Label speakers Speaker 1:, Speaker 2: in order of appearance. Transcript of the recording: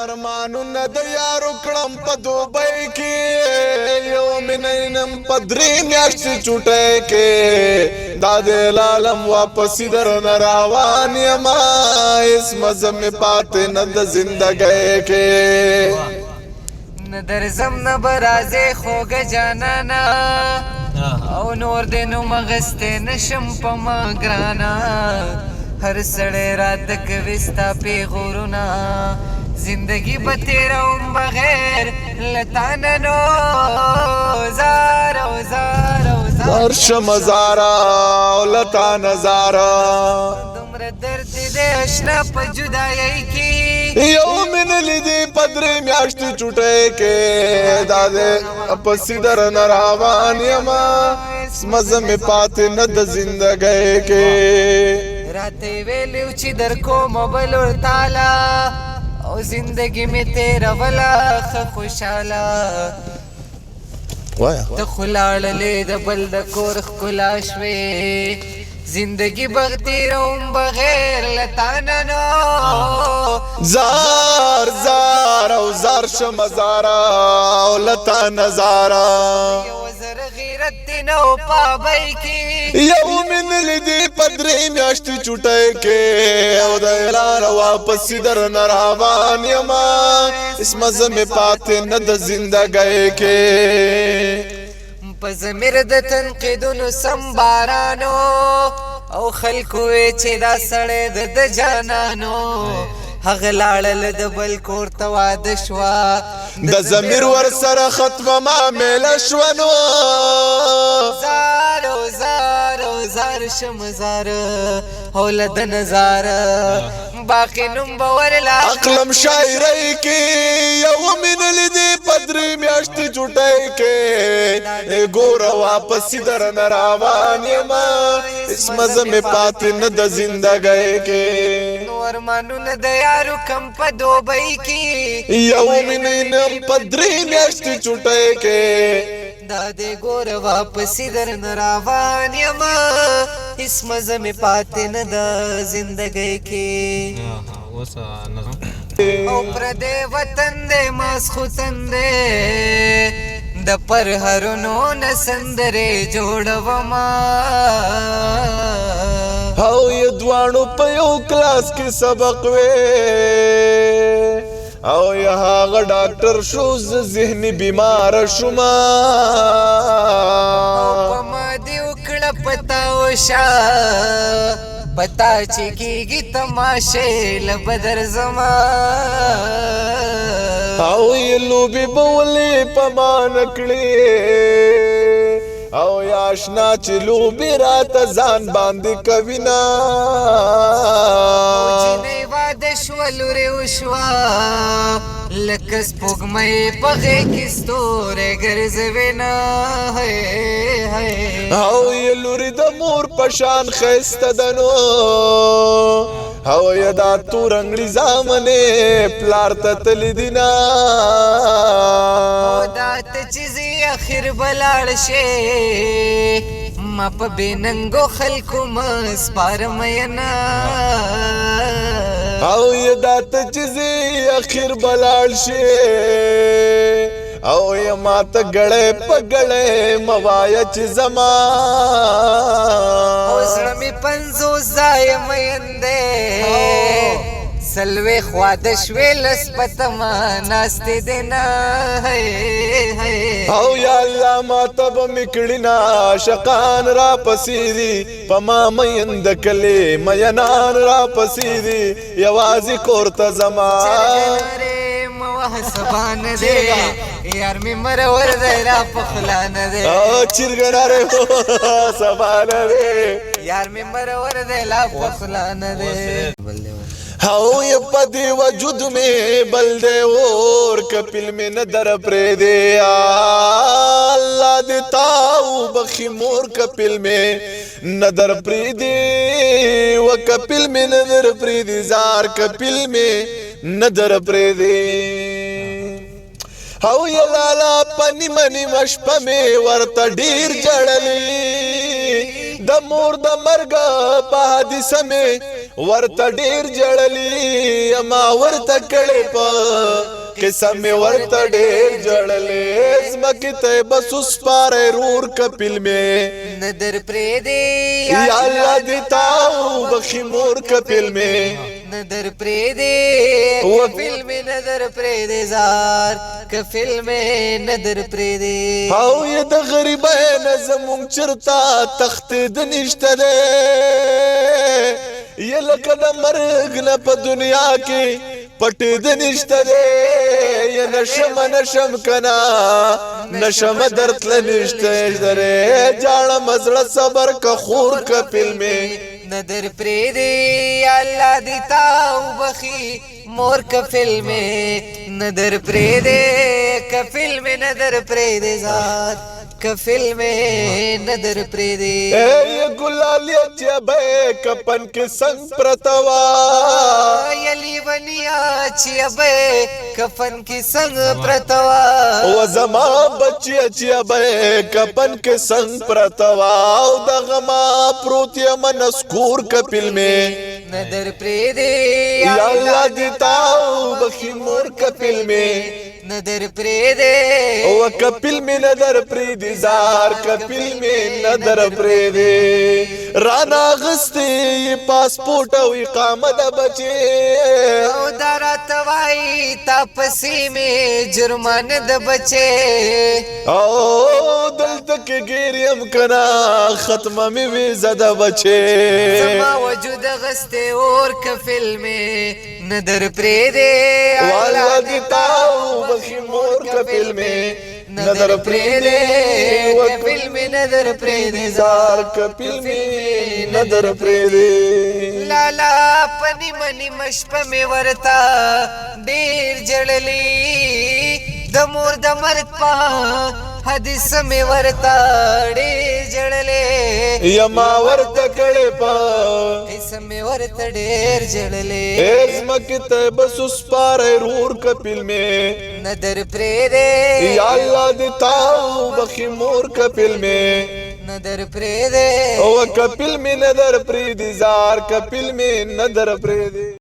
Speaker 1: ارمانونه د یارو کړم په دوبۍ کې یو مینینم په درې میاشتې چوټۍ کې دا د العالم واپسې درنه روان یما هېڅ مزه مې پاتې نه د زندګۍ کې
Speaker 2: نه درځم نه به راځې خوږه جانانه او نور دې نوم اخیستی نشم په ما ګرانه هر سړی راته کوي ستا پیغورونه زندگی به تیروم بغیر له تا نه نو زار او زار او
Speaker 1: زار شمه زاره او له تا نظاره
Speaker 2: دومره درد دی اشنا په جدایۍ کې
Speaker 1: یو مینه لیدې په درې میاشتې چوټۍ کې دا د پسې درنه روان یمه مزه مې پاتې نه د زندګۍ کې
Speaker 2: راته ویلو چې در کومه بلور تاله او زندگی می تیروله ښه خوشحاله ته خو لاړلې د بل د کور ښکلا شوې زندگی به تیروم بغیر له تا نه نو
Speaker 1: زار زار او زار شمه زاره او له تا نظاره
Speaker 2: غیرت دی نو پابۍ کې
Speaker 1: یو مینه لیدې په درې میاشتې چوټۍ کې او د اعلان واپسې درنه روان یمه هېڅ مزه مې پاتې نه د زندګۍ کې
Speaker 2: په ضمیر د تنقیدونو سم بارانو او خلکو وی چې دا سړی د جانانو هغه لاړل د بل کور ته واده شوه
Speaker 1: د ضمیر ورسره ختمه معامله شوه نو
Speaker 2: زار او زار او زار شم زاره او له د نظاره باقي نوم به ورله
Speaker 1: عقلم شاعرۍ کې یو مینه لیدې په درې میاشتې چوټۍ کې ګوره واپسې درنه روان یمه هېڅ مزه مې پاتې نه د زندګۍ کې
Speaker 2: ارمانونه د یارو کم په دوبۍ کې
Speaker 1: یو مینینم په درې میاشتې چوټۍ کې
Speaker 2: دا دې ګوره واپسې درنه روان یمه هېڅ مزه مې پاتې نه د زندګۍ کې او پردی وطن دی ماسخوتن دی د پرهرونو نه سندرې جوړومه
Speaker 1: او یې دواړو په یو کلاس کې سبق وې او یا هغه ډاکټر شو زه ذهني بیماره شومه
Speaker 2: په ما دې وکړه پتا وشه پتا چې کېږي تماشې له بدر زما
Speaker 1: او یې لوبې به ولې په ما نه کړې او یا اشنا چې لوبې راته ځان باندې کوینه
Speaker 2: جنۍ واده شوه لورې وشوه لکه سپوږمۍ په غېږ کې ستوری ګرځوینه
Speaker 1: او یې لورې د مور په شان ښایسته ده نو او یا دا تور انګړي زامنې پلار ته تللی دي نه
Speaker 2: دا ته چې ځې اخر به لاړ شې ما په بې ننګو خلکو مه سپاره مینه
Speaker 1: او یا دا ته چې ځې اخر به لاړ شې او یا ما ته ګړی په ګړی مه وایه چې زما
Speaker 2: او زړه مې 50 ځایه مین دی سلوېښت واده شوې لس په تمه ناستې دی نه
Speaker 1: او یا الله ماته به مې کړي نه عاشقان راپسې دي په ما مین د کلي مینان راپسې دي یوازې کور ته زما
Speaker 2: سبا نه دی یار مې مرور دی را په خوله نه دی
Speaker 1: چرګناره سبا نه دی
Speaker 2: یار مې مرور دی لا په خوله نه دی
Speaker 1: او یې په دې وجود مې بل دی اور کپل مې نه در پرېږدې الله دې تا وبخي مور کپل مې نه در پرېږدې و کپل مې نه در پرېږدې زار کپل مې نه در پرېږدې او یا لالا پنی منی مشپه مې ورته ډېر جړلې د مور د مرګ په حادثه مې ورته ډېر جړلې یما ورته کړې په قصه مې ورته ډېر جړلې زمکې ته بس سپاره رور کپل مې
Speaker 2: ندر پریدې
Speaker 1: یا الله دې تاو بخي مور کپل مې
Speaker 2: ندر پریدې کفل مې ندر پریدې زار کفل مې ندر پریدې
Speaker 1: او یې د غریبۍ نه زمونږ چرته تخت د نشته دی یې لکه د مرګ نه په دنیا کې پټ د نشته دی یې نشم کنا نشم درتله نشته دی جاړه مزړه صبر که خور کپل مې
Speaker 2: ندر پریدې الله دې تاو بخي مور کفل میں ندر پریدے کفل میں ندر پریدے ذات کفل میں ندر پریدے
Speaker 1: اے گلالی چبے کپن کے سنگ پرتوا
Speaker 2: یلی ونیا چبے کفن کی سنگ پرتوا
Speaker 1: و زمان بچی چبے کپن کے سنگ پرتوا او دغما پروتی منسکور کپل میں
Speaker 2: ندر پریدے
Speaker 1: یا اللہ دیتاو بخی مور کپل میں
Speaker 2: ندر پریدے
Speaker 1: او کپل میں ندر پریدی زار کپل میں ندر پریدے رانا غستی پاسپورٹ او اقامت بچے
Speaker 2: او دارا توائی تاپسی میں جرمان د بچے
Speaker 1: او دل تک گیریم کنا ختم میں ویزا د بچے
Speaker 2: زما وجود غستے اور کفل میں ندر پریدے
Speaker 1: والا دیتاو بخی مور کپل میں نظر پریدے
Speaker 2: کفل میں نظر پریدے
Speaker 1: زار کپل میں نظر پریدے
Speaker 2: لالا پنی منی مشپ میں ورتا دیر جڑلی دمور دمرت پا حدیث میں ورتا دیر جڑلے
Speaker 1: یما ورتا کڑے پا
Speaker 2: حدیث میں ورتا دیر جڑلے
Speaker 1: ازمکت بس اسپار رور کپل میں
Speaker 2: ندر پریدے
Speaker 1: یا اللہ دیتاو بخی مور کپل میں
Speaker 2: ندر پریدے
Speaker 1: او کپل میں ندر پریدی زار کپل میں ندر پریدی